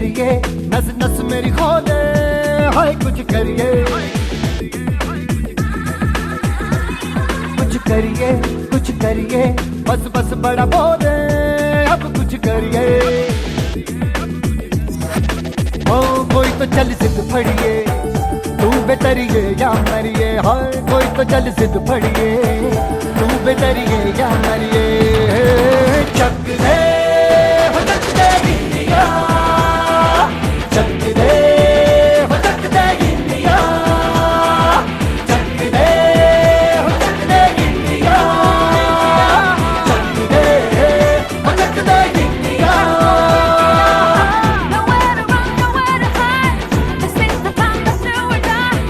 करिए, नस नस मेरी खो दे, हाय कुछ करिए, कुछ करिए, कुछ करिए, बस बस बड़ा बोले, अब कुछ करिए। ओ कोई तो चल जिद फड़िए, तू बेतरिए या मरिए, हाय कोई तो चल जिद फड़िए, तू बेतरिए या मरिए। चक दे हो चक दे इंडिया, चक दे हो चक दे इंडिया, चक दे हो चक दे इंडिया, चक दे हो चक दे India. Nowhere to run, nowhere to hide. This is the time to do or die.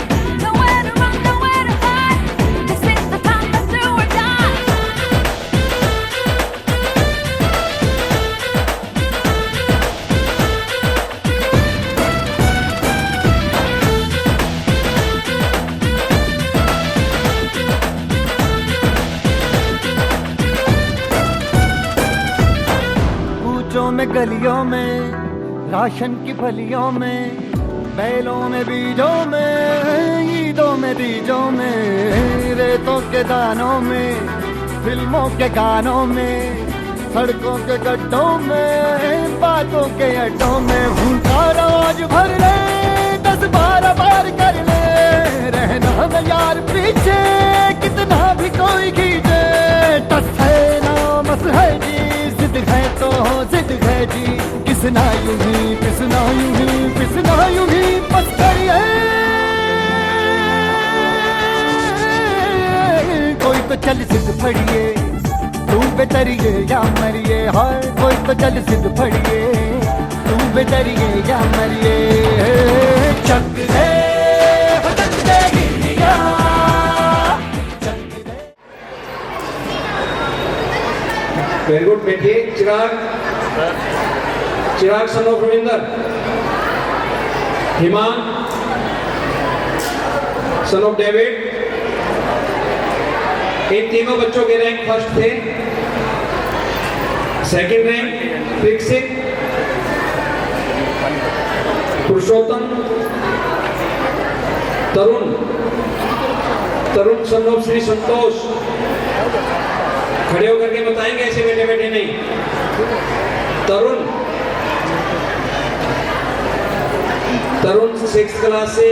Nowhere to run, nowhere to hide. This is the time to do or die. कूचों में गलियों में, राशन की फलियों में, बैलों में बीजों में, ईदों में बीजों में, रेतों के दानों में, फिल्मों के गानों में, सड़कों के गड्ढों में, बातों के अड्डों में, भूखा रोज भर ले, 10-12 बार कर ले, रहना न यार पीछे, कितना भी कोई खींचे, टस है ना मस है जी, जिद है तो जिद है जी, किसना यूं ही पिसना यूं ही पिसना यूं ही बस करिए। कोई तो चल जिद फड़िए, तू बेतरिए या मरिए, हाय कोई तो चल जिद फड़िए, तू बेतरिए या मरिए। चक दे हो चक दे इंडिया, चक दे। Very good. बैठिए। Chirag, Chirag son of Ravinder, Himan son of David, इन तीनों बच्चों के रैंक फर्स्ट थे। Second rank Dikshit, Purushottam, Tarun, Tarun son of Shri Santosh. खड़े होकर के बताएंगे, ऐसे बैठे बैठे नहीं। तरुण, तरुण 6th क्लास से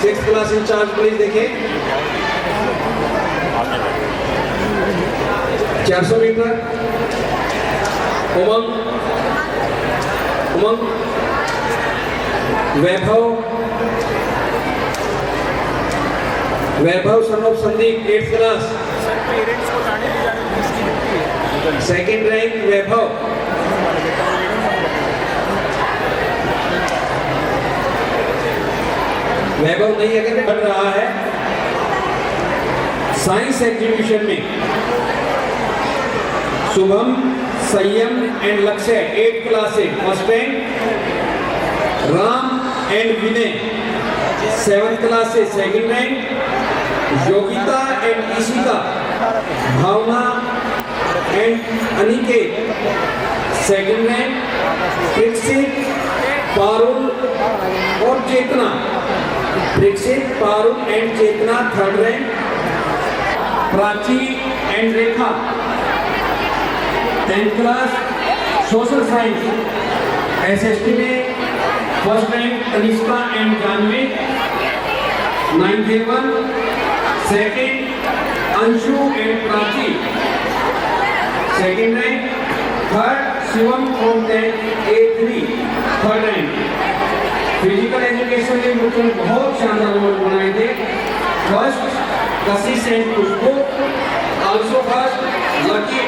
6th क्लास इंचार्ज प्लीज देखें। 400 metre. Umang, Umang, Vaibhav, Vaibhav son of Sandeep 8th class, second rank Vaibhav. Vaibhav नहीं अगर बढ़ रहा है साइंस एग्जीबिशन में। शुभम, संयम एंड लक्ष्य 8th क्लास से first rank. Ram and Vinay 7th class से second rank. Yogita and Ishika, Bhavna and Aniket second rank. Dikshit, Parul और Chetna, Dikshit, Parul and Chetna third rank. Prachi and Rekha 10th class social science. SST में first rank Tanishka and Janvi. 9th A1, second Anshu and Prachi, second rank. Third Shivam from 10th A3 third rank. Physical education के बच्चों ने बहुत शानदार number बनाए थे। First Kashish and पुष्पो, also first lucky,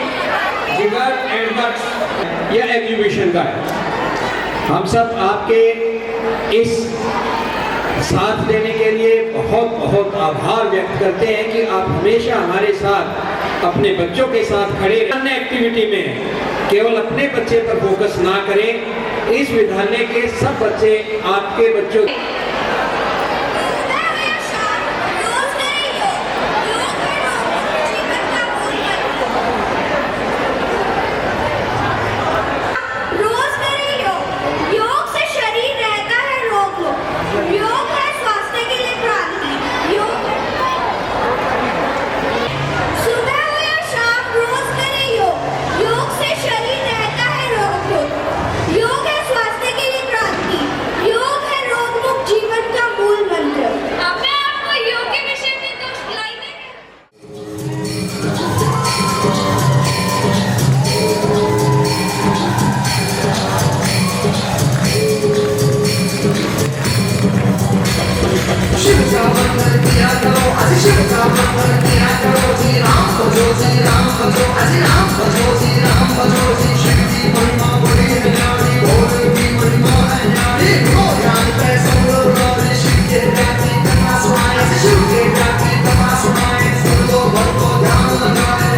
जिगर and guts. यह एग्जीबिशन का है। हम सब आपके इस साथ देने के लिए बहुत बहुत आभार व्यक्त करते हैं कि आप हमेशा हमारे साथ अपने बच्चों के साथ खड़े अन्य एक्टिविटी में केवल अपने बच्चे पर फोकस ना करें। इस विद्यालय के सब बच्चे आपके बच्चों रोज करें योग। योग से शरीर शिवचा मंगल किया करो आज शिवचा मंगल किया करो जी राम भजो जी राम भजो आज राम भजो जी राम भजो जी शिव की महिमा बड़ी है न्यारी भोले की महिमा है न्यारी हो जानते सब लोग शिव के जाति कथा सुनाए शिव के जाति कथा सुनाए सुन लो भक्तों ध्यान लगाए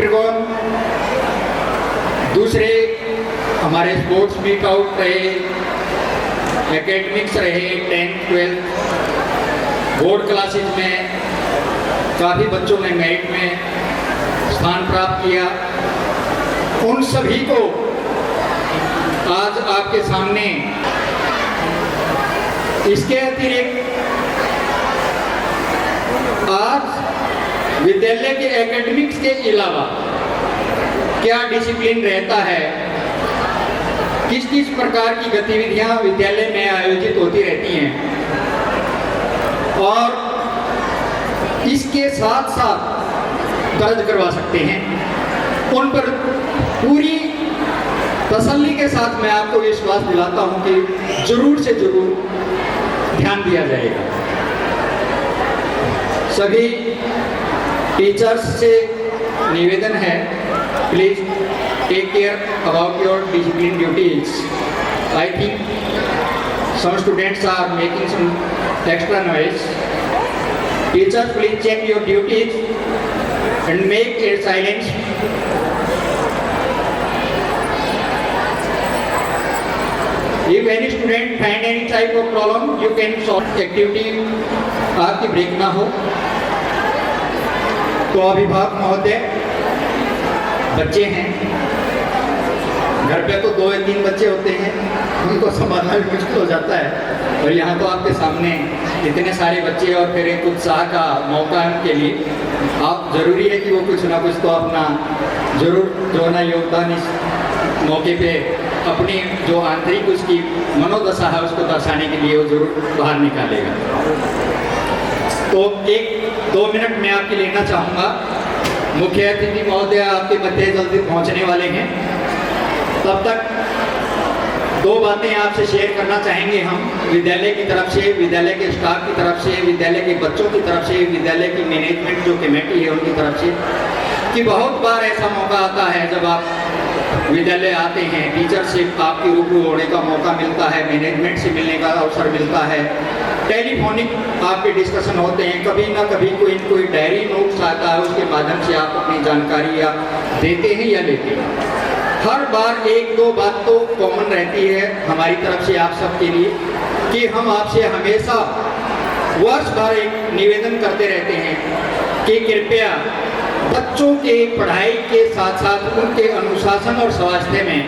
मित्रगण, दूसरे हमारे स्पोर्ट्स मीट आउट रहे, एकेडमिक्स रहे, 10th 12th बोर्ड क्लासेस में काफ़ी बच्चों ने मेरिट में स्थान प्राप्त किया। उन सभी को आज आपके सामने इसके अतिरिक्त आज विद्यालय के एकेडमिक्स के अलावा क्या डिसिप्लिन रहता है, किस किस प्रकार की गतिविधियां विद्यालय में आयोजित होती रहती हैं, और इसके साथ साथ दर्ज करवा सकते हैं, उन पर पूरी तसल्ली के साथ मैं आपको विश्वास दिलाता हूं कि जरूर से जरूर ध्यान दिया जाएगा। सभी टीचर्स से निवेदन है, please take care about your discipline duties. I think some students are making some extra noise. Teachers, please check your duties and make it silence. If any student find any type of problem, you can solve activity आपकी break ना हो। तो अभिभावक महोदय, बच्चे हैं घर पे तो 2 या 3 बच्चे होते हैं, उनको संभालना भी मुश्किल हो जाता है, और यहाँ तो आपके सामने इतने सारे बच्चे और फिर एक उत्साह का मौका है उनके लिए। आप जरूरी है कि वो कुछ ना कुछ तो अपना जरूर जो ना योगदान इस मौके पे अपनी जो आंतरिक उसकी मनोदशा है उसको दर्शाने के लिए वो जरूर बाहर निकालेगा। तो 1-2 मिनट मैं आपके लेना चाहूँगा। मुख्य अतिथि महोदय आपके मध्य जल्दी पहुँचने वाले हैं, तब तक 2 बातें आपसे शेयर करना चाहेंगे हम, विद्यालय की तरफ से, विद्यालय के स्टाफ की तरफ से, विद्यालय के बच्चों की तरफ से, विद्यालय की मैनेजमेंट जो कमेटी है उनकी तरफ से, कि बहुत बार ऐसा मौका आता है जब आप विद्यालय आते हैं, टीचर से आपकी रूबरू होने का मौका मिलता है, मैनेजमेंट से मिलने का अवसर मिलता है, टेलीफोनिक आपके डिस्कशन होते हैं, कभी ना कभी कोई डायरी नोट्स आता है, उसके माध्यम से आप अपनी जानकारी या देते हैं या लेते हैं। हर बार 1-2 बात तो कॉमन रहती है हमारी तरफ से आप सबके लिए, कि हम आपसे हमेशा वर्ष भर एक निवेदन करते रहते हैं कि कृपया बच्चों के पढ़ाई के साथ साथ उनके अनुशासन और स्वास्थ्य में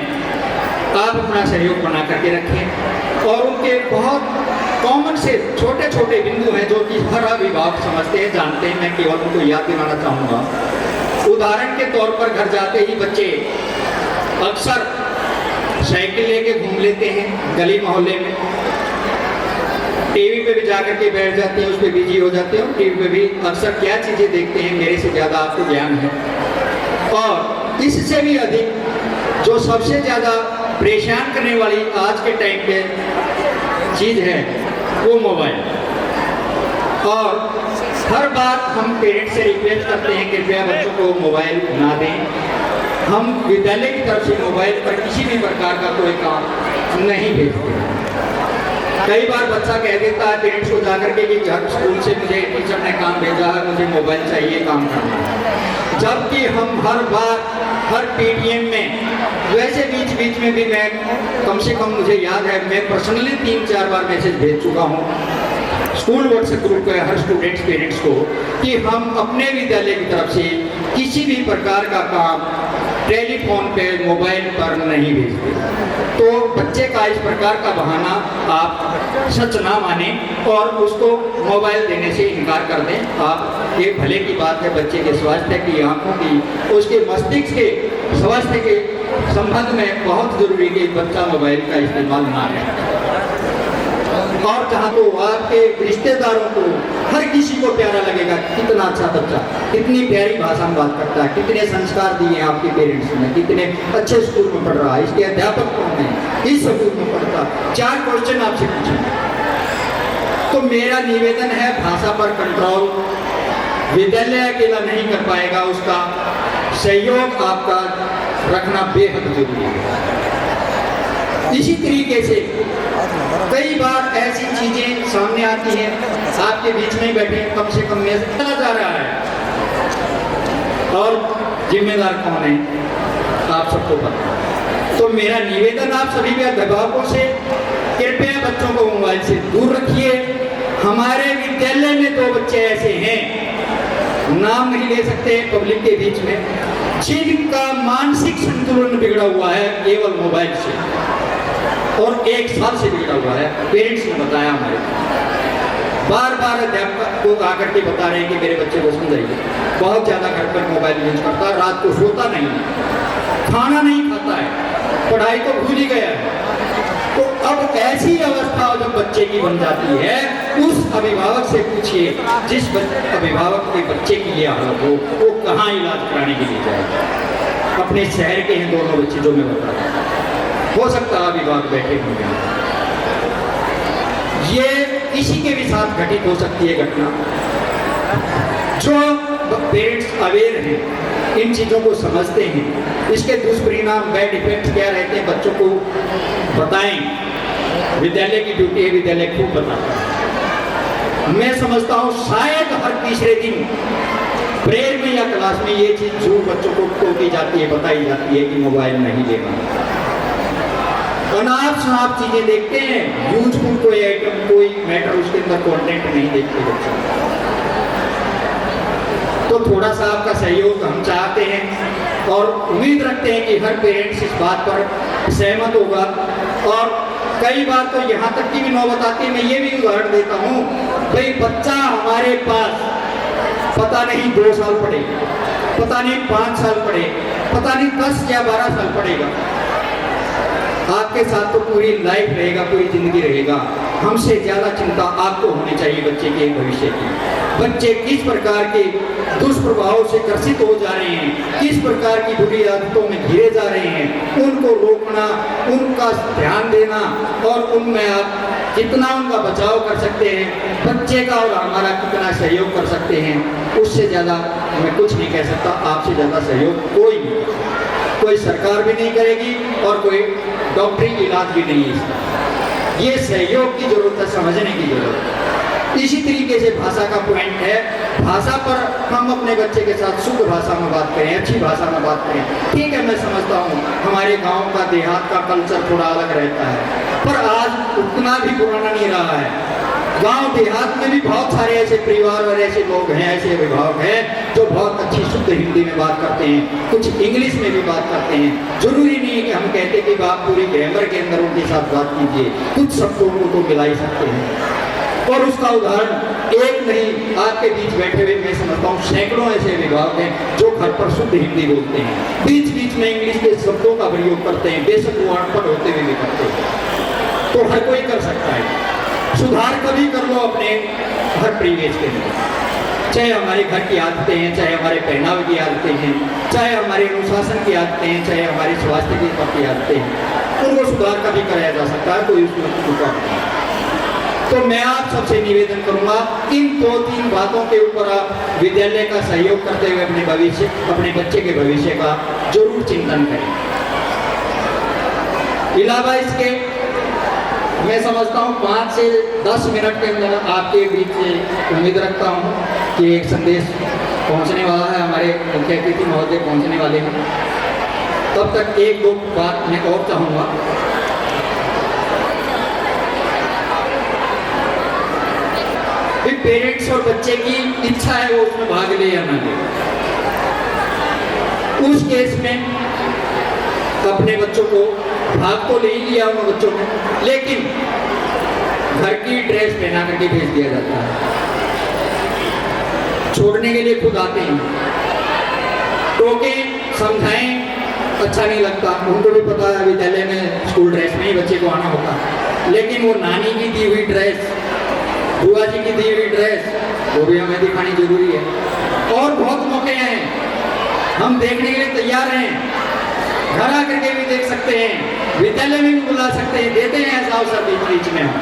आप अपना सहयोग बना करके रखें, और उनके बहुत कॉमन से छोटे छोटे बिंदु हैं जो कि हर अभिभावक समझते हैं, जानते हैं, मैं केवल उनको याद दिलाना चाहूँगा। उदाहरण के तौर पर घर जाते ही बच्चे अक्सर साइकिल लेके घूम लेते हैं गली मोहल्ले में, टीवी पे भी जाकर के बैठ जाते हैं, उस पर बिजी हो जाते हैं, टीवी पे भी अक्सर क्या चीज़ें देखते हैं मेरे से ज़्यादा आपको ज्ञान है। और इससे भी अधिक जो सबसे ज़्यादा परेशान करने वाली आज के टाइम पे चीज़ है वो मोबाइल। और हर बार हम पेरेंट्स से रिक्वेस्ट करते हैं कृपया बच्चों को मोबाइल ना दें। हम विद्यालय की तरफ से मोबाइल पर किसी भी प्रकार का कोई काम नहीं भेजते। कई बार बच्चा कह देता है पेरेंट्स को जाकर के कि घर स्कूल से मुझे टीचर ने काम भेजा है, मुझे मोबाइल चाहिए काम करना, जबकि हम हर बार हर पीटीएम में, वैसे बीच बीच में भी मैं कम से कम मुझे याद है मैं पर्सनली 3-4 बार मैसेज भेज चुका हूँ स्कूल व्हाट्सएप ग्रुप पे हर स्टूडेंट्स पेरेंट्स को कि हम अपने विद्यालय की तरफ से किसी भी प्रकार का काम टेलीफोन पे मोबाइल पर नहीं भेजते। तो बच्चे का इस प्रकार का बहाना आप सच ना माने और उसको मोबाइल देने से इनकार कर दें। आप ये भले की बात है, बच्चे के स्वास्थ्य की, आंखों की, उसके मस्तिष्क के स्वास्थ्य के संबंध में बहुत जरूरी है कि बच्चा मोबाइल का इस्तेमाल ना करें। और जहाँ तो आपके रिश्तेदारों को हर किसी को प्यारा लगेगा, कितना अच्छा बच्चा, कितनी प्यारी भाषा में बात करता है, कितने संस्कार दिए आपके पेरेंट्स ने, कितने अच्छे स्कूल में पढ़ रहा है, इसके अध्यापक कौन है, इस स्कूल में पढ़ता। 4 क्वेश्चन आपसे पूछेंगे। तो मेरा निवेदन है भाषा पर कंट्रोल विद्यालय अकेला नहीं कर पाएगा, उसका सहयोग आपका रखना बेहद जरूरी है। इसी तरीके से कई बार ऐसी चीजें सामने आती हैं, आपके बीच में बैठे कम से कम में चला जा रहा है और जिम्मेदार कौन है आप सबको पता है। तो मेरा निवेदन आप सभी के अभिभावकों से, कृपया बच्चों को मोबाइल से दूर रखिए। हमारे विद्यालय में 2 बच्चे ऐसे हैं, नाम नहीं ले सकते पब्लिक के बीच में, जिनका मानसिक संतुलन बिगड़ा हुआ है केवल मोबाइल से, और 1 साल से बिगड़ा हुआ है। पेरेंट्स ने बताया हमारे, बार बार अध्यापक को आकर के बता रहे हैं कि मेरे बच्चे को समझाइए, बहुत ज़्यादा घर पर मोबाइल यूज करता है, रात को सोता नहीं है, खाना नहीं खाता है, पढ़ाई तो भूल ही गया है। तो अब ऐसी अवस्था जब बच्चे की बन जाती है, उस अभिभावक से पूछिए, जिस अभिभावक के बच्चे की ये हालत हो, वो कहाँ इलाज कराने के लिए जाएगा। अपने शहर के हैं दोनों बच्चे जो मैं बता रहा हूँ, हो सकता है अभिभावक बैठे होंगे, ये किसी के भी साथ घटित हो सकती है घटना। जो पेरेंट्स अवेयर हैं, इन चीज़ों को समझते हैं, इसके दुष्परिणाम बैड इफेक्ट क्या रहते हैं बच्चों को बताएं। विद्यालय की ड्यूटी है, विद्यालय खूब बताता है। मैं समझता हूँ शायद हर तीसरे दिन प्रेयर में या क्लास में ये चीज़ जरूर बच्चों को टोकी जाती है, बताई जाती है कि मोबाइल नहीं लेना। अनाप शनाप चीजें देखते हैं, यूजफुल कोई आइटम, कोई मैटर, उसके अंदर कंटेंट नहीं देखते बच्चे। तो थोड़ा सा आपका सहयोग हम चाहते हैं और उम्मीद रखते हैं कि हर पेरेंट्स इस बात पर सहमत होगा। और कई बार तो यहाँ तक की भी नौबत आती है, मैं ये भी उदाहरण देता हूँ, भाई बच्चा हमारे पास पता नहीं 2 साल पढ़े, पता नहीं 5 साल पढ़े, पता नहीं 10 या 12 साल पढ़ेगा, आपके साथ तो पूरी लाइफ रहेगा, पूरी जिंदगी रहेगा। हमसे ज्यादा चिंता आपको होनी चाहिए बच्चे के भविष्य की। बच्चे किस प्रकार के दुष्प्रभावों से ग्रसित हो जा रहे हैं, किस प्रकार की बुरी आदतों में घिरे जा रहे हैं, उनको रोकना, उनका ध्यान देना और उनमें आप कितना उनका बचाव कर सकते हैं, बच्चे का और हमारा कितना सहयोग कर सकते हैं, उससे ज़्यादा मैं कुछ नहीं कह सकता। आपसे ज़्यादा सहयोग कोई नहीं, कोई सरकार भी नहीं करेगी और कोई डॉक्टरी इलाज भी नहीं है। ये सहयोग की जरूरत है, समझने की जरूरत है। इसी तरीके से भाषा का पॉइंट है, भाषा पर हम अपने बच्चे के साथ शुद्ध भाषा में बात करें, अच्छी भाषा में बात करें। ठीक है, मैं समझता हूँ हमारे गांव का, देहात का कल्चर थोड़ा अलग रहता है, पर आज उतना भी पुराना नहीं रहा है। गांव देहात में भी बहुत सारे ऐसे परिवार और ऐसे लोग हैं, ऐसे अभिभावक हैं जो बहुत अच्छी शुद्ध हिंदी में बात करते हैं, कुछ इंग्लिश में भी बात करते हैं। जरूरी नहीं है कि हम कहते कि आप पूरी ग्रामर के अंदर उनके साथ बात कीजिए, कुछ शब्दों को तो मिला ही सकते हैं। और उसका उदाहरण एक नहीं, आपके बीच बैठे हुए मैं समझता हूँ सैकड़ों ऐसे अभिभावक हैं जो घर पर शुद्ध हिंदी बोलते हैं, बीच बीच में इंग्लिश के शब्दों का प्रयोग करते हैं, बेशक वो अनपढ़ होते हुए भी करते हैं। तो हर कोई कर सकता है। सुधार कभी कर लो अपने हर परिवेश के अंदर, चाहे हमारे घर की आदतें हैं, चाहे हमारे पहनावे की आदतें हैं, चाहे हमारे अनुशासन की आदतें हैं, चाहे हमारे स्वास्थ्य की आदतें हैं, उनको सुधार कभी कराया जा सकता है, कोई उसमें रुका नहीं। तो मैं आप सबसे निवेदन करूंगा, इन 2-3 बातों के ऊपर आप विद्यालय का सहयोग करते हुए अपने बच्चे के भविष्य का जरूर चिंतन करें। इलावा इसके मैं समझता हूँ 5 से 10 मिनट के अंदर आपके बीच उम्मीद रखता हूँ कि एक संदेश पहुँचने वाला है, हमारे मुख्य अतिथि महोदय पहुँचने वाले हैं। तब तक 1-2 बात मैं और चाहूँगा। पेरेंट्स और बच्चे की इच्छा है वो उसमें भाग ले या ना ले, उस केस में अपने बच्चों को भाग तो ले ही लिया उन बच्चों ने, लेकिन घर की ड्रेस पहना करके भेज दिया जाता है। छोड़ने के लिए खुद आते हैं, टोके समझाएं, अच्छा नहीं लगता। उनको भी पता है विद्यालय में स्कूल ड्रेस में ही बच्चे को आना होता, लेकिन वो नानी की दी हुई ड्रेस, बुआ जी की दी हुई ड्रेस, वो भी हमें दिखानी जरूरी है। और बहुत मौके हैं, हम देखने के लिए तैयार हैं, घर आकर के भी देख सकते हैं, विद्यालय में भी बुला सकते हैं, देते हैं ऐसा अवसर बीच में हम।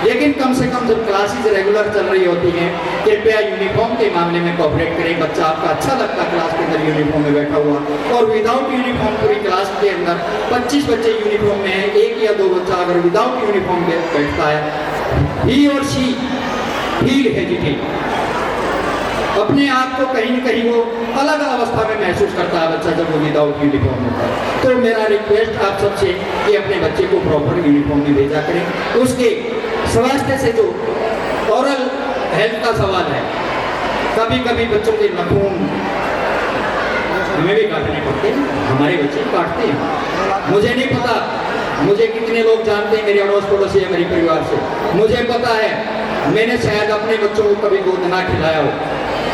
लेकिन कम से कम जब क्लासेस रेगुलर चल रही होती हैं, कृपया यूनिफॉर्म के मामले में कोऑपरेट करें। बच्चा आपका अच्छा लगता है क्लास के अंदर यूनिफॉर्म में बैठा हुआ, और विदाउट यूनिफॉर्म पूरी क्लास के अंदर 25 बच्चे यूनिफॉर्म में है, 1 या 2 बच्चा अगर विदाउट यूनिफॉर्म बैठता है, ही और शी फील हेजिटेट, अपने आप को कहीं न कहीं वो अलग अवस्था में महसूस करता है बच्चा जब वो विदाउट यूनिफॉर्म होता है। तो मेरा रिक्वेस्ट आप सबसे कि अपने बच्चे को प्रॉपर यूनिफॉर्म में भेजा करें। उसके स्वास्थ्य से जो ओरल हेल्थ का सवाल है, कभी कभी बच्चों के नाखून हमें भी काटने पड़ते हैं, हमारे बच्चे काटते हैं। मुझे नहीं पता मुझे कितने लोग जानते हैं मेरे अड़ोस पड़ोसी या मेरे परिवार से, मुझे पता है मैंने शायद अपने बच्चों को कभी गोद ना खिलाया हो,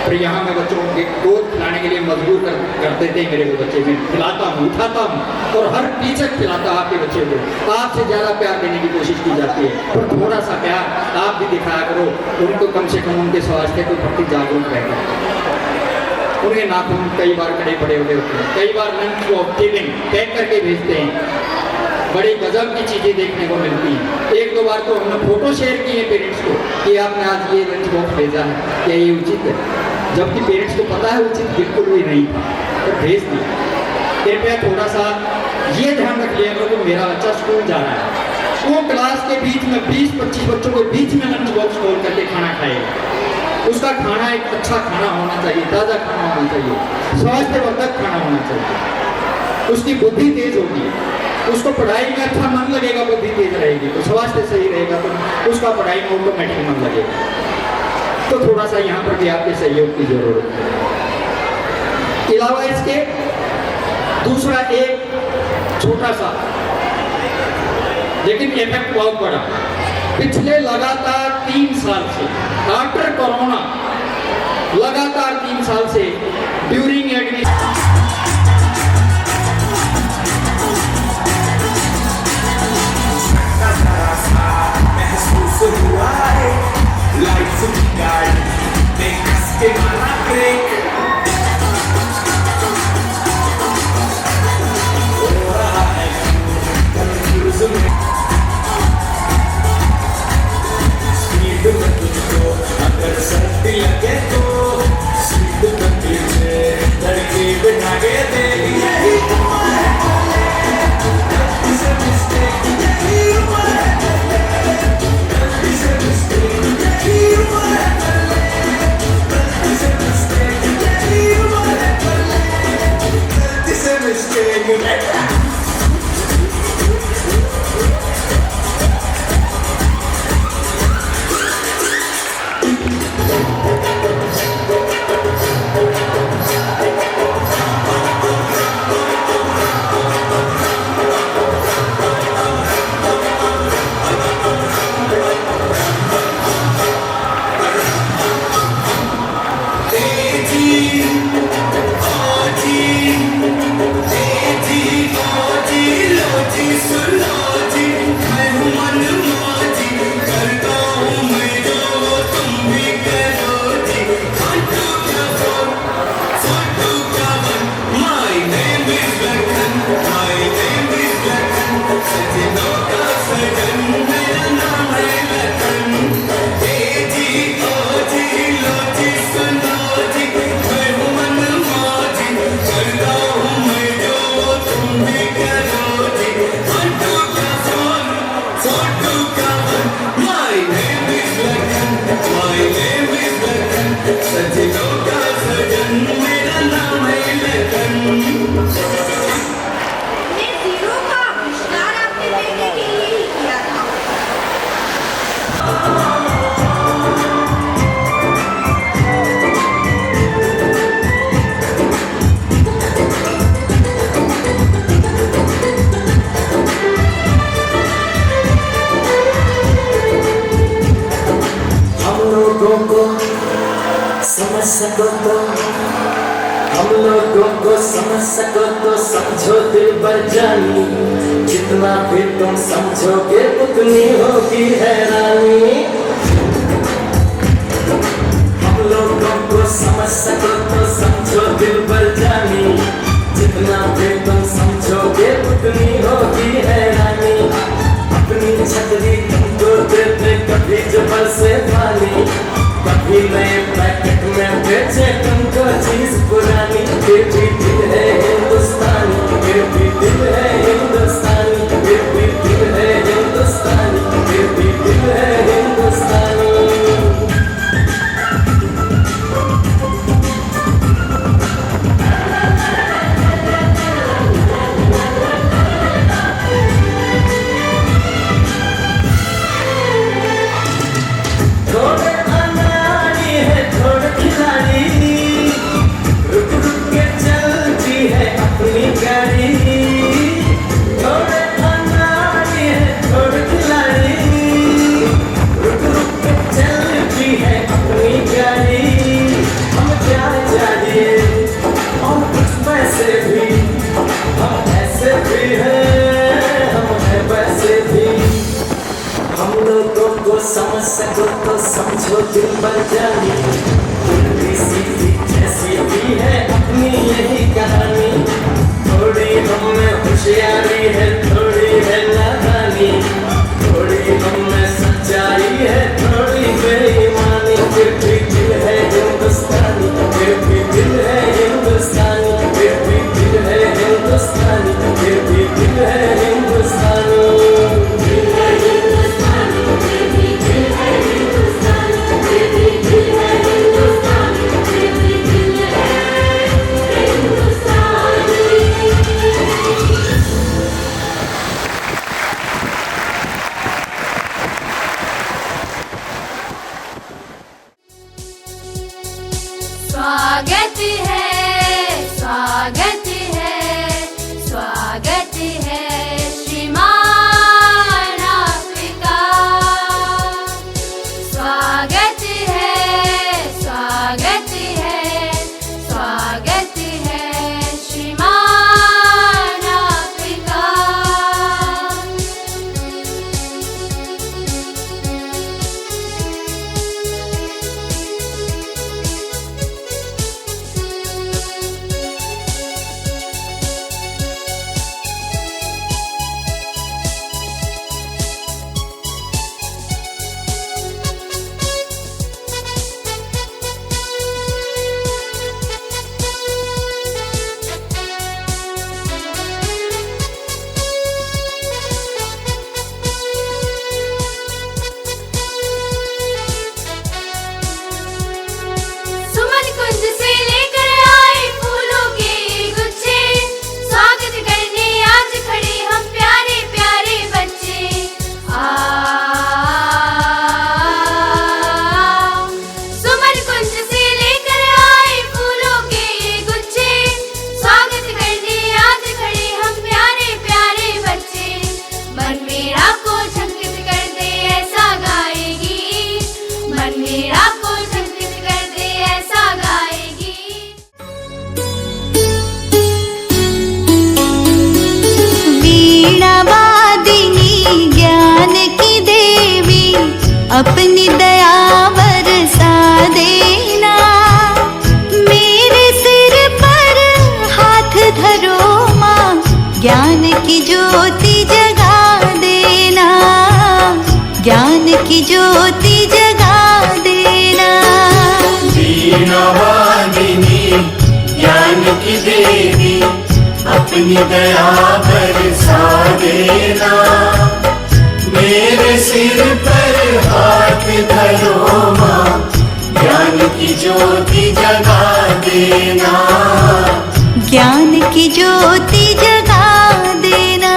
पर यहाँ मैं बच्चों को गोद खिलाने के लिए मजबूर करते थे मेरे को बच्चे। मैं खिलाता हूँ, उठाता हूँ और हर टीचर खिलाता है आपके बच्चे को। आपसे ज़्यादा प्यार देने की कोशिश की जाती है, पर थोड़ा सा प्यार आप भी दिखाया करो। उनको कम से कम उनके स्वास्थ्य के प्रति जागरूक रहकर। उनके नाखून कई बार कड़े पड़े हुए होते हैं, कई बार लंच बॉक्स टिफिन पैक करके भेजते हैं, बड़ी गजब की चीज़ें देखने को मिलती हैं। एक दो बार तो हमने फोटो शेयर किए पेरेंट्स को कि आपने आज ये लंच बॉक्स भेजा है, क्या ये उचित है? जबकि पेरेंट्स को पता है उचित बिल्कुल भी नहीं था, तो भेज दिया। कृपया थोड़ा सा ये ध्यान रख लिया करो कि मेरा बच्चा स्कूल जा रहा है, वो क्लास के बीच में 20-25 बच्चों के बीच में लंच बॉक्स खोल करके खाना खाएगा। उसका खाना एक अच्छा खाना होना चाहिए, ताज़ा खाना होना चाहिए, स्वास्थ्यवर्धक खाना होना चाहिए। उसकी बुद्धि तेज होगी, उसको पढ़ाई में अच्छा मन लगेगा, बुद्धि तेज रहेगी, तो स्वास्थ्य सही रहेगा, तो उसका पढ़ाई में ऑटोमेटिक मन लगेगा। तो थोड़ा सा यहाँ पर भी आपके सहयोग की जरूरत है। अलावा इसके दूसरा एक छोटा सा लेकिन इफेक्ट बहुत बड़ा, पिछले लगातार 3 साल से आफ्टर कोरोना लगातार 3 साल से ड्यूरिंग एडमिशन हम लोगों को समझ सको तो समझो दिल भर जानी, जितना भी तुम समझोगे उतनी होगी हैरानी। हम लोगों को समझ सको तो समझो दिल भर जानी, जितना भी तुम समझोगे उतनी होगी हैरानी। अपनी छतरी तुमको देते कभी जबर से पानी, कभी नए पैकेट में बेचे तुमको चीज पुरानी। फिर भी दिल है हिंदुस्तानी, फिर भी दिल है हिंदुस्तानी, फिर भी दिल है हिंदुस्तानी, फिर भी दिल है हिंदुस्तानी। वीणा वादिनी ज्ञान की देवी अपनी दया बरसा देना। मेरे सिर पर हाथ धरो माँ, ज्ञान की ज्योति जगा देना, ज्ञान की ज्योति जगा देना। वीणा वादिनी ज्ञान की देवी अपनी दया बरसा देना। मेरे सिर पर हाथ धरो माँ, ज्ञान की ज्योति जगा देना, ज्ञान की ज्योति जगा देना।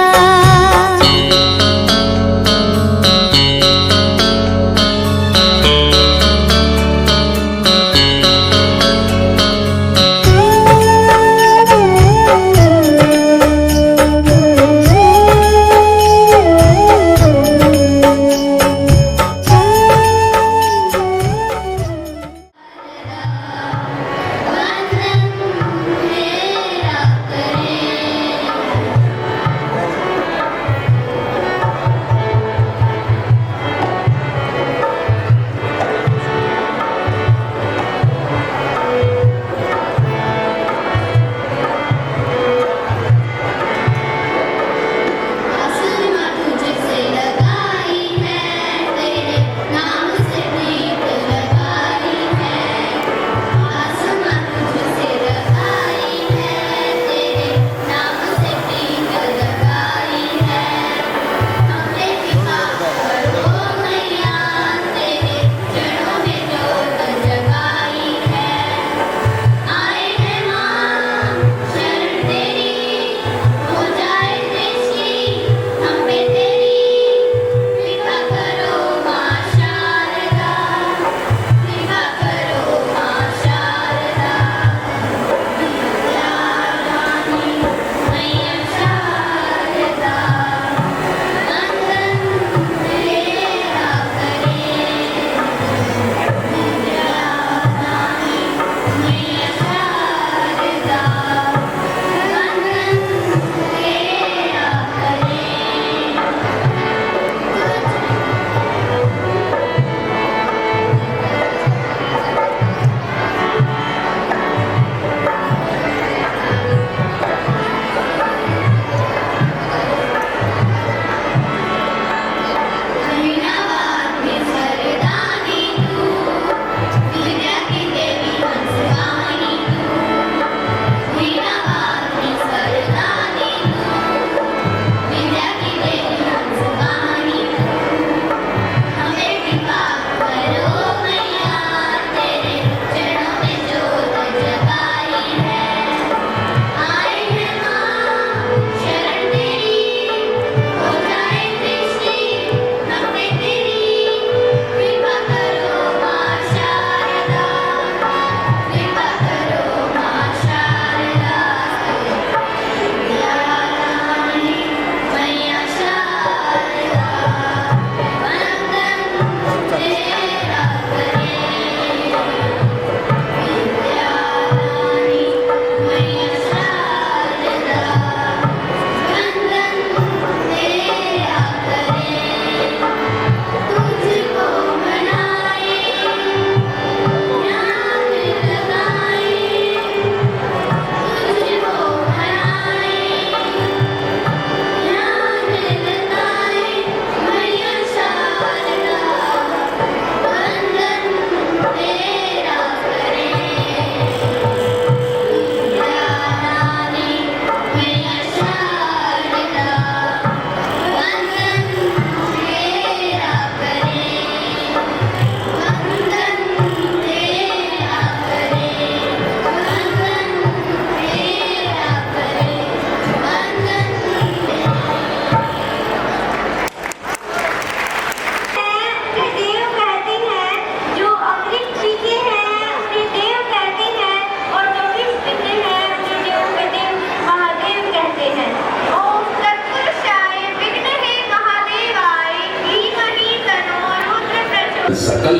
सकल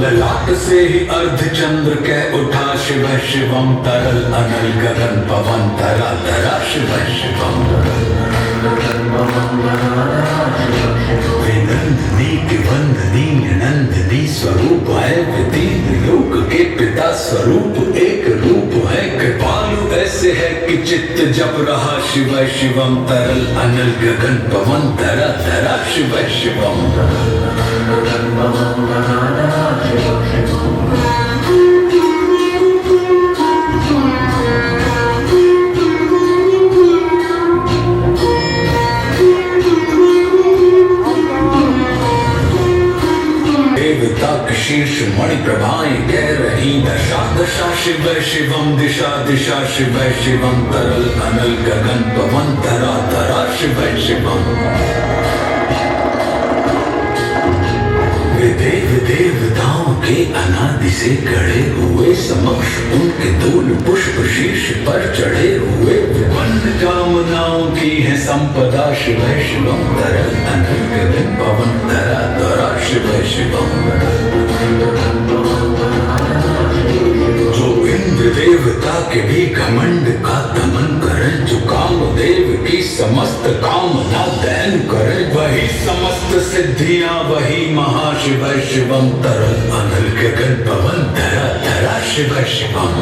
ललाट से ही अर्धचंद्र कह उठा शिव शिवम तरल अनल गगन पवन धरा धरा शिव शिवम तरल वे नंदनी के वंदनी नंदनी स्वरूप है, वे तीन लोक के पिता स्वरूप एक रूप है। कृपालु ऐसे है कि चित्त जप रहा शिव शिवम, तरल अनल गगन पवन धरा धरा शिव शिवम। देवता के शीर्ष मणि प्रभाएं कह रही दशा दशा शिव शिवम, दिशा दिशा शिव शिवम, तरल अनल गगन पवन धरा धरा शिव शिवम। वे देव देवताओं के अनादि से गढ़े हुए, समक्ष उनके धूल पुष्प शीर्ष पर चढ़े हुए। वन्य कामनाओं की है संपदा शिव शिवम, तरल अनल गगन पवन धरा धरा शिव शिवम। जो इंद्र देवता के भी घमंड का दमन करे, जो कामदेव की समस्त कामना दहन करे, वही समस्त सिद्धियां वही महाशिव शिवम, तरल अनल गगन पवन धरा धरा शिव शिवम।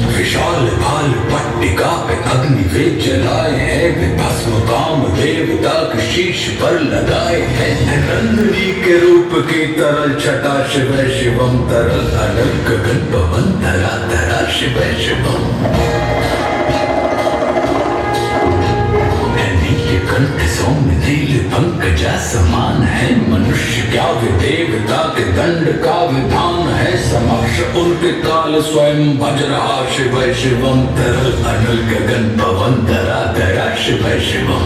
विशाल भाल पट्टिका पे अग्नि वे जलाए हैं, वे भस्म काम देवता के शीश पर लगाए हैं। नंदनी के रूप की तरल छटा शिव शिवम, तरल अनल गगन पवन धरा धरा शिव शिवम। कंठ सौम्य नील पंकजा समान है, मनुष्य क्या वे देवता के दंड का विधान है। समक्ष उनके काल स्वयं भज रहा शिव शिवम, तरल अनल गगन पवन धरा धरा शिव शिवम।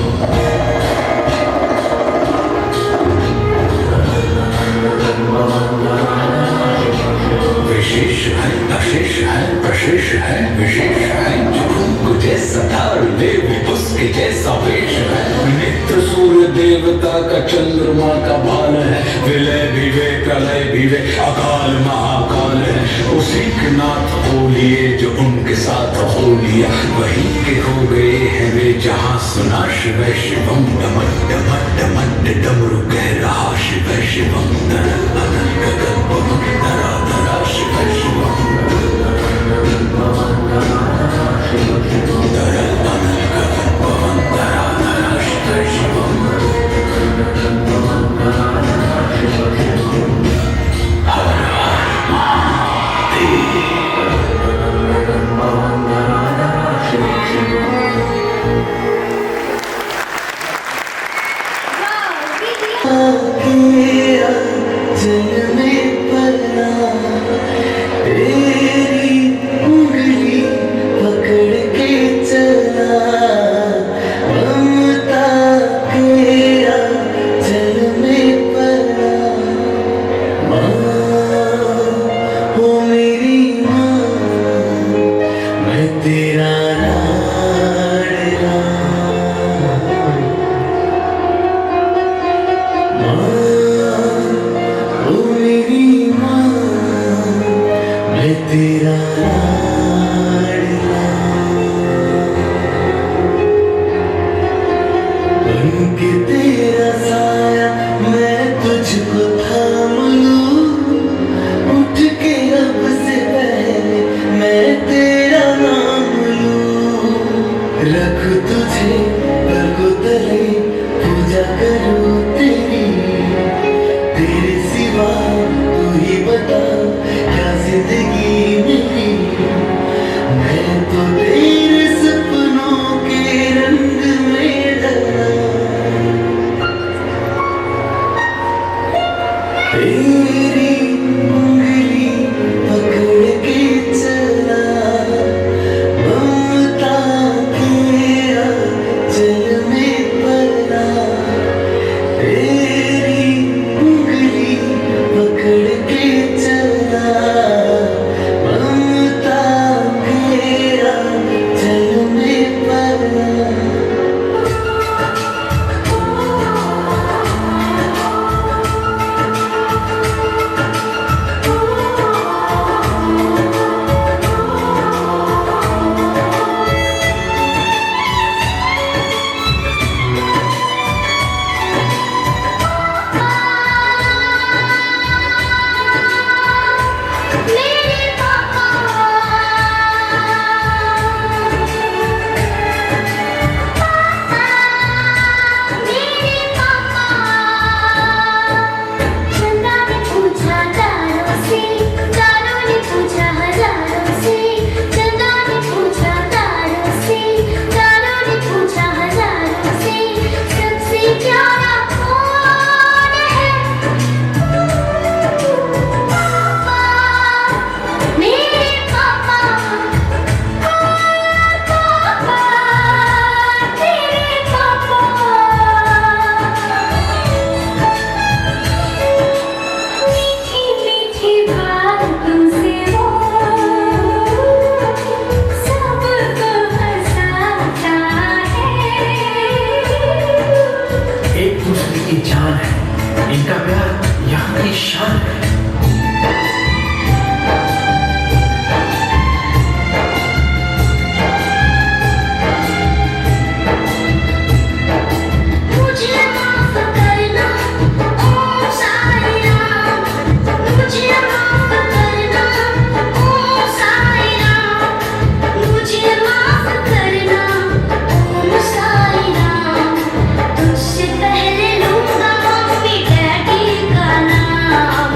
विशेष है अशेष है प्रशेष है विशेष है, जो उनको जैसा धार देवी उसके जैसा वेश है। नित्य सूर्य देवता का चंद्रमा का बाल है, विलय भी वे प्रलय भी वे अकाल महाकाल है। उसी के नाथ हो लिए जो उनके साथ हो लिया, वही के हो गए हैं वे जहाँ सुना शिव शिवम। डमट डमट डमट डमरू कह रहा शिव शिवम, तरल अनल गगन पवन धरा धरा शिव शिवम। तरल अनल गगन पवन धरा धरा शिव शिवम। हर हर महादेव। शान है। मुझे माफ करना ओ साईं राम, मुझे माफ करना ओ साईं राम, मुझे माफ करना ओ साईं राम। तुझसे पहले लूंगा मम्मी डैडी का नाम,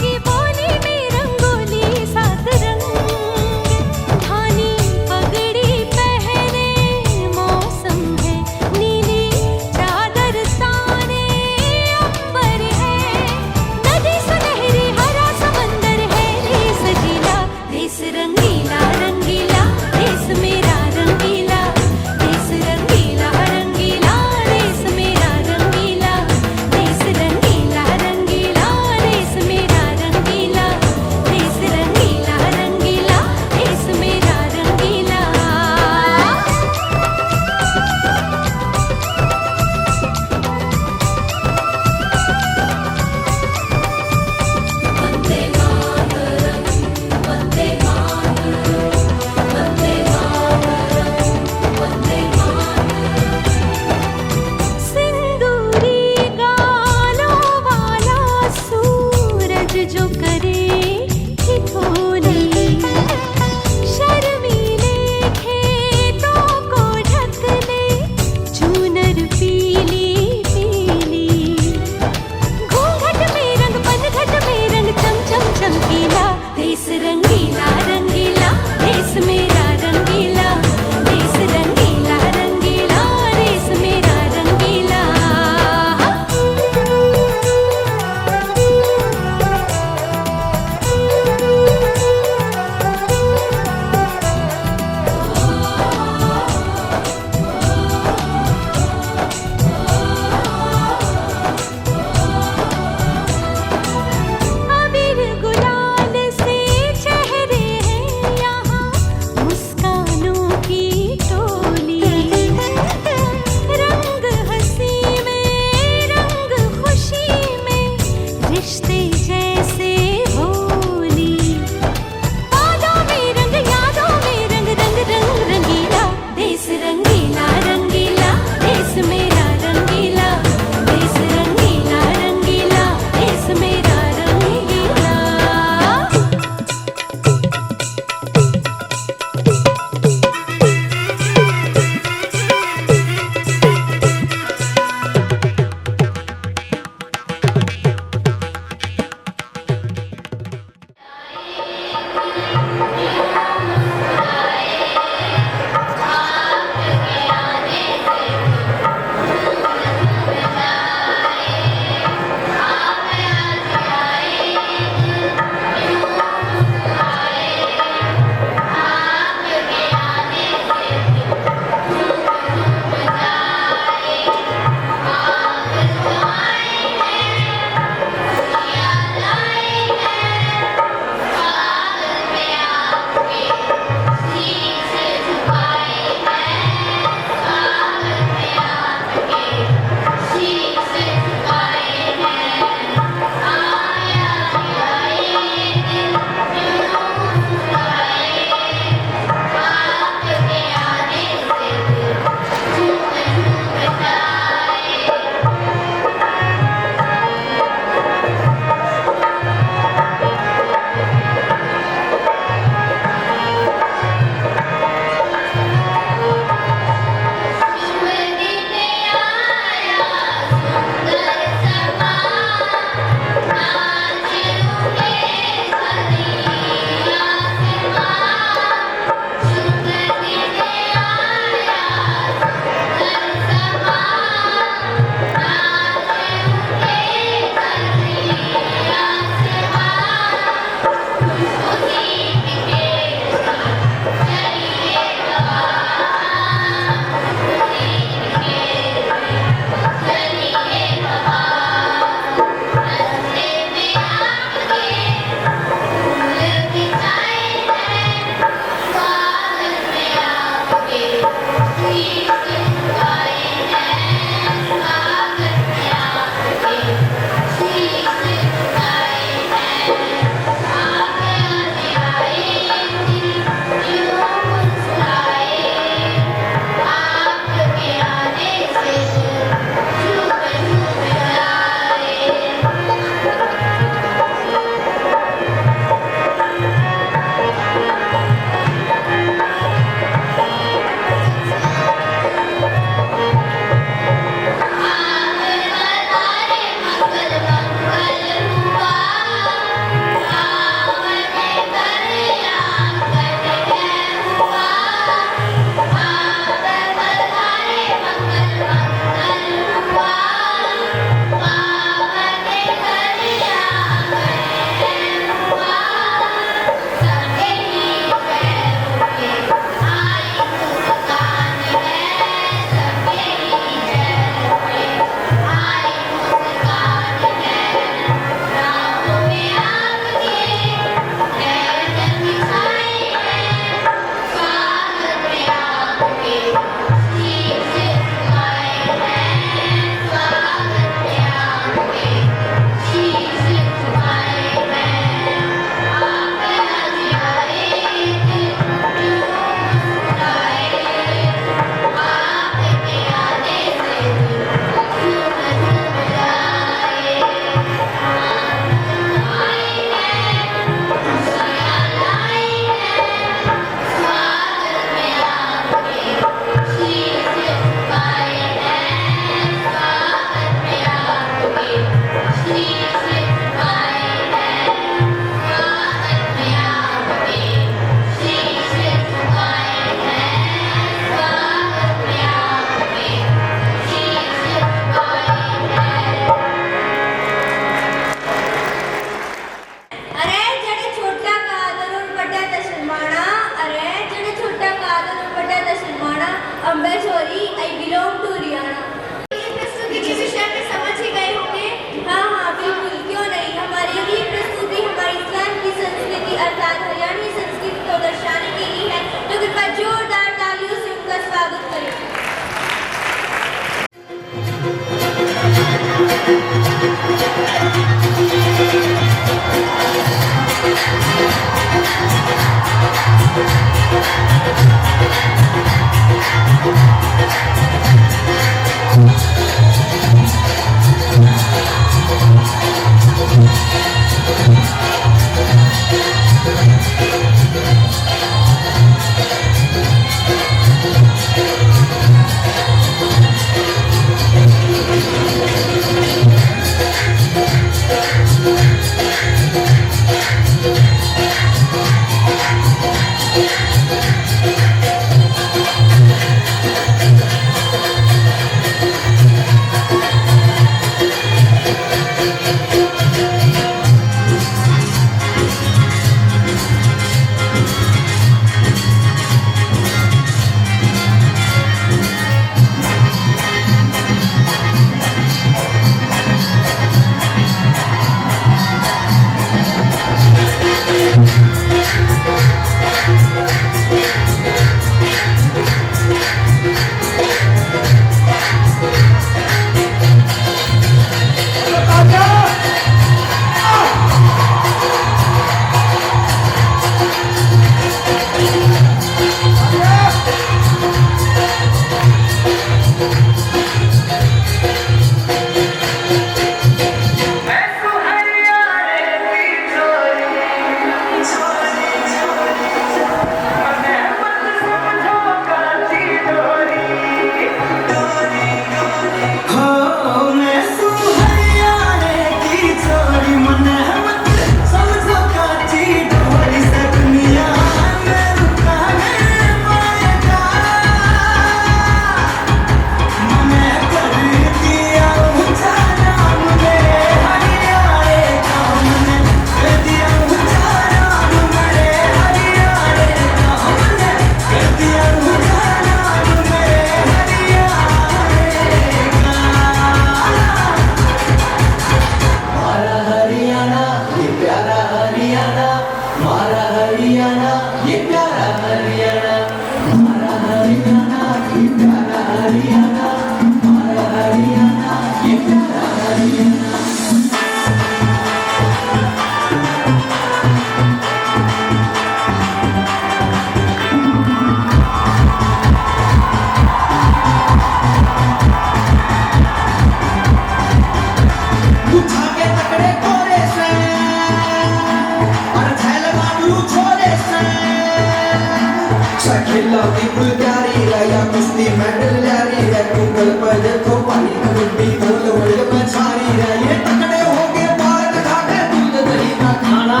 खिलाती फुलकारी या कुश्ती मेडल जारी है गूगल पर देखो पानी कबड्डी बोल वर्ल्ड में छारी है ये तकड़े हो गए बाहर खा के दूध दही का खाना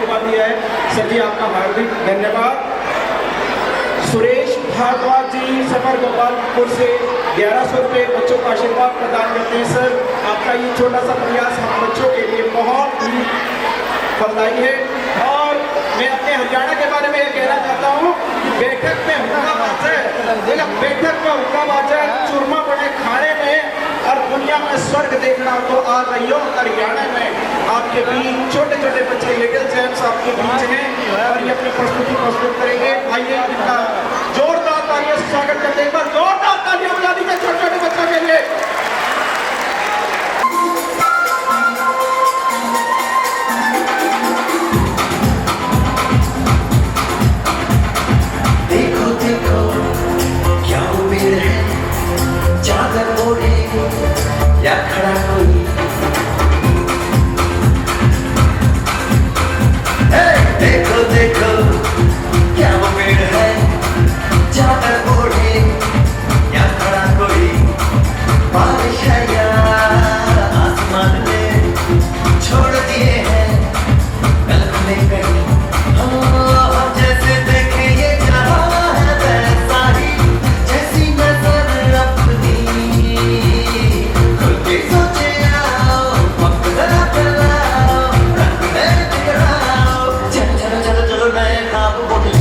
आशीर्वाद दिया है। सर जी आपका हार्दिक धन्यवाद। सुरेश भारद्वाज जी सफर गोपालपुर से 1100 रुपये बच्चों का आशीर्वाद प्रदान करते हैं। सर आपका ये छोटा सा प्रयास हम बच्चों के लिए बहुत ही फलदायी है। और मैं अपने हरियाणा के बारे में ये कहना चाहता हूँ कि बैठक में हुक्काबाज है, बैठक में हुक्काबाज है, चूरमा बने खाने में और दुनिया में स्वर्ग देखना तो आ रही हो। हरियाणा में आपके बीच छोटे छोटे बच्चे लिटिल चैम्प्स आपके बीच हैं और ये अपनी प्रस्तुति प्रस्तुत करेंगे। आइए इनका जोरदार तालियों से स्वागत करते हैं। एक बार जोरदार तालियां बजा दीजिए छोटे छोटे बच्चों के लिए। देखो देखो क्या उम्मीद है, चादर ओढ़े या खड़ा कोई। देखो देखो क्या उम्मीद है, चादर ओढ़े या खड़ा कोई। बारिश है या आसमान में छोड़ दिए हैं कल्पने कहीं। हाँ जैसे देखे ये जहाँ है वैसा ही, जैसी नजर अपनी खुल के सोचे आओ, वक्त जरा चलाओ, रंग में बिखराओ। चलो चलो चलो चलो नए ख्वाब बोले।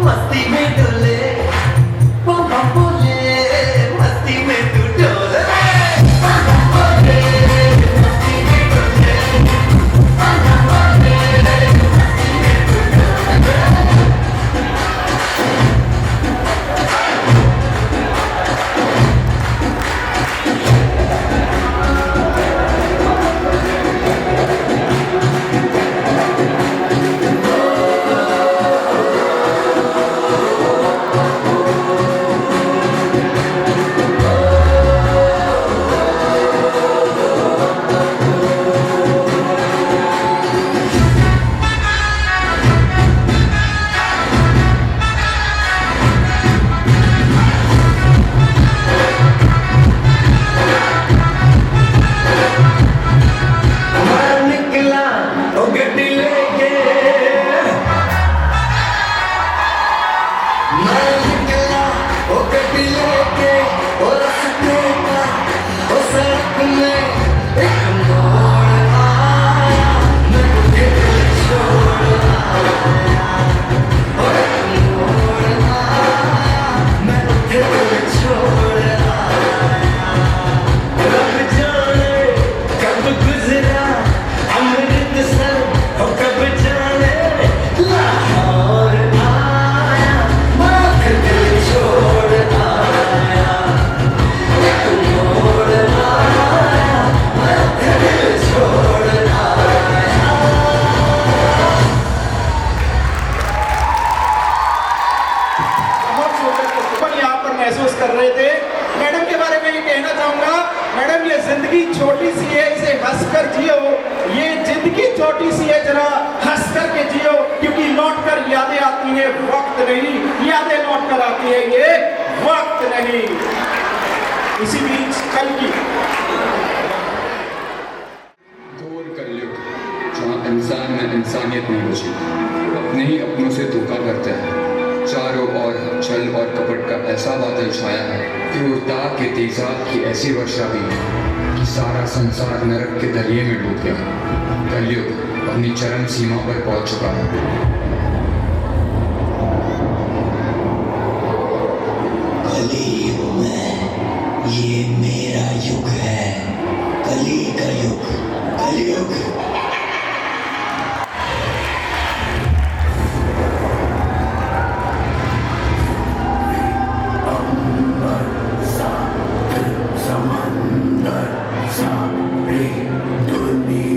मस्ती में डोले पापा बोले, मस्ती में तू डोले। पापा बोले मस्ती में डोले, पापा बोले मस्ती में तू डोले। मैं निकला ओ गड्डी लेके, मैं निकला ओ गड्डी लेके, ओ रास्ते का ओ सड़क में एक मोड़ आया, मैं तुझे छोड़ आया। ओ एक मोड़ आया, मैं तुझे छोड़ आया। रब जाने कब गुजरा अमृतसर, और कब जाने लाहौर आया, मैं दिल छोड़ आया। एक मोड़ आया, मैं दिल छोड़ आया। बहुत सुंदर अपन यहाँ पर महसूस कर रहे थे। मैडम के बारे में ये कहना चाहूंगा, मैडम ये जिंदगी छोटी सी है, इसे हंसकर जियो। ये जिंदगी छोटी सी है, जरा हंसकर के जियो, क्योंकि लौट कर यादें आती है, वक्त नहीं। यादें लौट कर आती है, ये वक्त नहीं। इसी बीच कल की घोर कलयुग जहाँ इंसान में इंसानियत नहीं बची, अपने ही अपनों से धोखा करते हैं। चारों ओर छल और कपट का ऐसा बादल छाया है, क्रूरता के तेजाब की ऐसी वर्षा भी कि सारा संसार नरक के दरिये में डूब गया। कलयुग अपनी चरम सीमा पर पहुंच चुका है। कलयुग में ये मेरा युग है, कली का युग, कलयुग। समंदर सारी दुनिया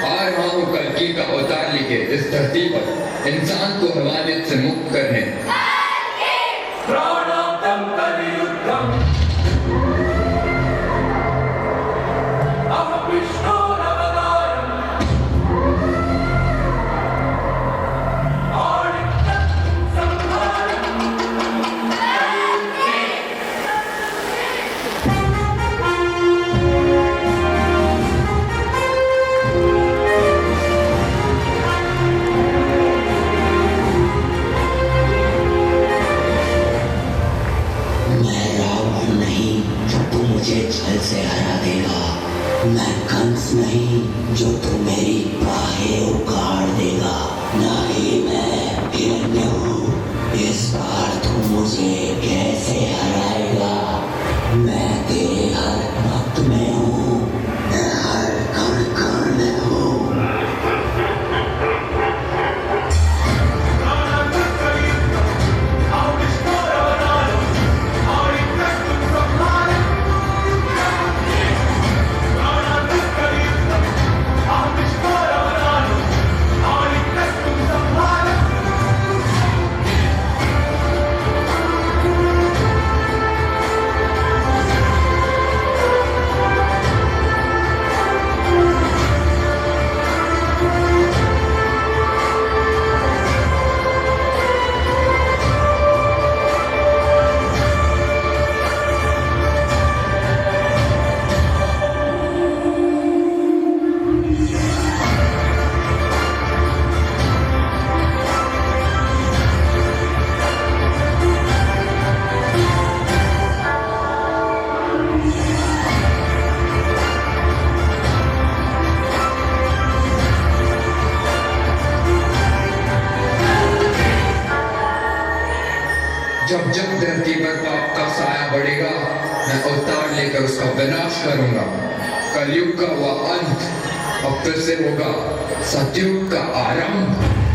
आ रहा हूँ कल्कि का अवतार लेके इस धरती पर इंसान को हवानियत से मुक्त करने। प्राणाप्तं कलियुद्धम् अहं विष्णोरवतारम् आदित्यं संहारम्। मैं रावण नहीं जो तू मुझे छल से हरा देगा। मैं कंस नहीं जो तू मेरी बाहें उखाड़ देगा। ना ही मैं हिरण्य हूँ, इस बार तू मुझे कैसे हराएगा। मैं तेरे हर भक्त में हूँ, मैं हर कण कण में हूँ। जब जब धरती पर पाप का साया बढ़ेगा, मैं अवतार लेकर उसका विनाश करूंगा। कलयुग का वह अंत अब फिर से होगा सतयुग का आरंभ।